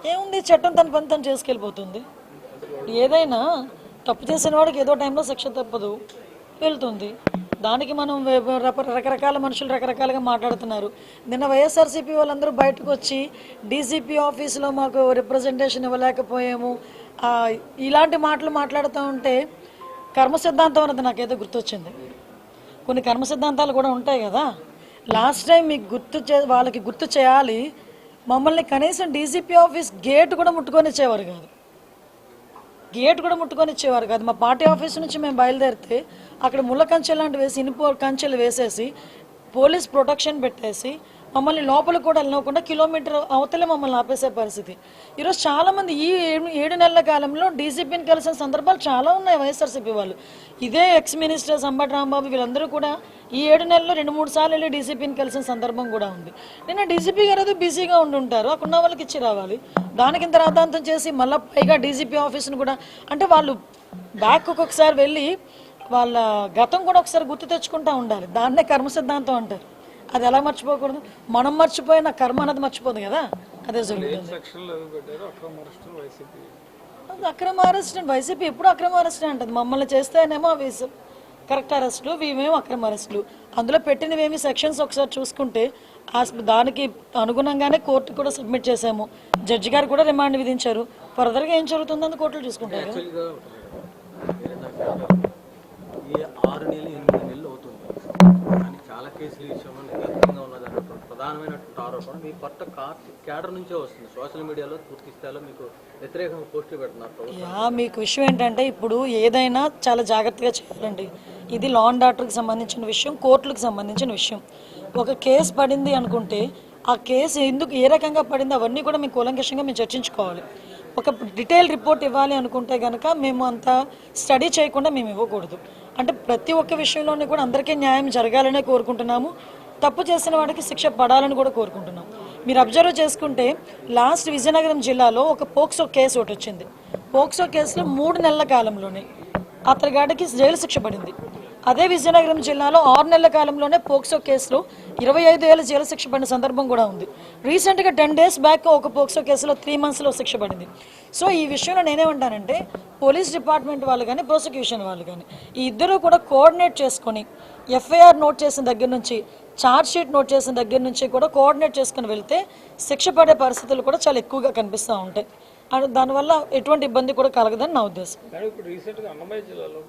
ఏముంది చట్టం తన పని తను చేసుకెళ్ళిపోతుంది. ఏదైనా తప్పు చేసిన వాడికి ఏదో టైంలో శిక్ష తప్పదు, వెళ్తుంది. దానికి మనం రకరకాల మనుషులు రకరకాలుగా మాట్లాడుతున్నారు. నిన్న వైఎస్ఆర్సీపీ వాళ్ళందరూ బయటకు వచ్చి డీసీపీ ఆఫీసులో మాకు రిప్రజెంటేషన్ ఇవ్వలేకపోయాము ఇలాంటి మాటలు మాట్లాడుతూ ఉంటే కర్మ సిద్ధాంతం అన్నది నాకేదో గుర్తొచ్చింది. కొన్ని కర్మ సిద్ధాంతాలు కూడా ఉంటాయి కదా. లాస్ట్ టైం మీకు వాళ్ళకి గుర్తు చేయాలి, మమ్మల్ని కనీసం డీసీపీ ఆఫీస్ గేట్ కూడా ముట్టుకొని ఇచ్చేవారు కాదు. మా పార్టీ ఆఫీస్ నుంచి మేము బయలుదేరితే అక్కడ ముళ్ళ కంచెలు లాంటి వేసి ఇనుప కంచెలు వేసేసి పోలీస్ ప్రొటెక్షన్ పెట్టేసి మమ్మల్ని లోపలికి కూడా వెళ్ళకుండా కిలోమీటర్ అవతలే మమ్మల్ని ఆపేసే పరిస్థితి. ఈరోజు చాలామంది ఈ 7 నెలల కాలంలో డీసీపీని కలిసిన సందర్భాలు చాలా ఉన్నాయి. వైఎస్ఆర్సీపీ వాళ్ళు ఇదే ఎక్స్ మినిస్టర్ సంబటి రాంబాబు వీళ్ళందరూ కూడా ఈ 7 నెలల్లో 2-3 సార్లు వెళ్ళి డీసీపీని కలిసిన సందర్భం కూడా ఉంది. నిన్న డీసీపీ గారు ఏదో బిజీగా ఉంటారు, అక్కడున్న వాళ్ళకి ఇచ్చి రావాలి. దానికి ఇంత రాద్ధాంతం చేసి మళ్ళీ పైగా డీసీపీ ఆఫీస్ను కూడా అంటే వాళ్ళు బ్యాక్ ఒక్కొక్కసారి వెళ్ళి వాళ్ళ గతం కూడా ఒకసారి గుర్తు తెచ్చుకుంటూ ఉండాలి. దాన్నే కర్మ సిద్ధాంతం అంటారు. అది ఎలా మర్చిపోకూడదు? మనం మర్చిపోయిన కర్మ అన్నది మర్చిపోదు కదా. అదే జరుగుతుంది. అక్రమ అరెస్ట్ వైసీపీ ఎప్పుడు అక్రమ అరెస్ట్ అంటది. మమ్మల్ని చేస్తేనేమో అవి కరెక్ట్ అరెస్టులు, ఇవేమో అక్రమ అరెస్టులు. అందులో పెట్టినవేమి సెక్షన్స్ ఒకసారి చూసుకుంటే దానికి అనుగుణంగానే కోర్టు కూడా సబ్మిట్ చేశాము. జడ్జి గారు కూడా రిమాండ్ విధించారు. ఫర్దర్గా ఏం జరుగుతుందని కోర్టులు చూసుకుంటారు. చాలా కేసులు విషయంలో ఉన్నది ప్రధానమైనటువంటి ఆరోపణ మీ కొత్త క్యాడర్ నుంచే వస్తుంది. సోషల్ మీడియాలో పూర్తి స్థాయిలో మీకు వ్యతిరేకంగా పోస్టులు పెడుతున్నారు. మీకు విషయం ఏంటంటే ఇప్పుడు ఏదైనా చాలా జాగ్రత్తగా చేయాలండి. ఇది లా అండ్ ఆర్డర్కి సంబంధించిన విషయం, కోర్టులకు సంబంధించిన విషయం. ఒక కేసు పడింది అనుకుంటే ఆ కేసు ఎందుకు ఏ రకంగా పడింది అవన్నీ కూడా మేము కూలంకషంగా మేము చర్చించుకోవాలి. ఒక డీటెయిల్ రిపోర్ట్ ఇవ్వాలి అనుకుంటే కనుక మేము అంత స్టడీ చేయకుండా మేము ఇవ్వకూడదు. అంటే ప్రతి ఒక్క విషయంలోనే కూడా అందరికీ న్యాయం జరగాలనే కోరుకుంటున్నాము. తప్పు చేసిన వాడికి శిక్ష పడాలని కూడా కోరుకుంటున్నాం. మీరు అబ్జర్వ్ చేసుకుంటే లాస్ట్ విజయనగరం జిల్లాలో ఒక పోక్సో కేసు ఒకటి వచ్చింది. పోక్సో కేసులో 3 నెలల కాలంలోనే అతగాడికి జైలు శిక్ష పడింది. అదే విజయనగరం జిల్లాలో 6 నెలల కాలంలోనే పోక్సో కేసులో 25 ఏళ్ళ జైలు శిక్ష పడిన సందర్భం కూడా ఉంది. రీసెంట్గా 10 days బ్యాక్ ఒక పోక్సో కేసులో 3 monthsలో శిక్ష పడింది. సో ఈ విషయంలో నేనేమంటానంటే పోలీస్ డిపార్ట్మెంట్ వాళ్ళు కానీ ప్రాసిక్యూషన్ వాళ్ళు కానీ ఈ ఇద్దరు కూడా కోఆర్డినేట్ చేసుకొని ఎఫ్ఐఆర్ నోట్ చేసిన దగ్గర నుంచి ఛార్జ్ షీట్ నోట్ చేసిన దగ్గర నుంచి కూడా కోఆర్డినేట్ చేసుకుని వెళ్తే శిక్ష పడే పరిస్థితులు కూడా చాలా ఎక్కువగా కనిపిస్తూ ఉంటాయి. దానివల్ల ఎటువంటి ఇబ్బంది కూడా కలగదని నా ఉద్దేశం.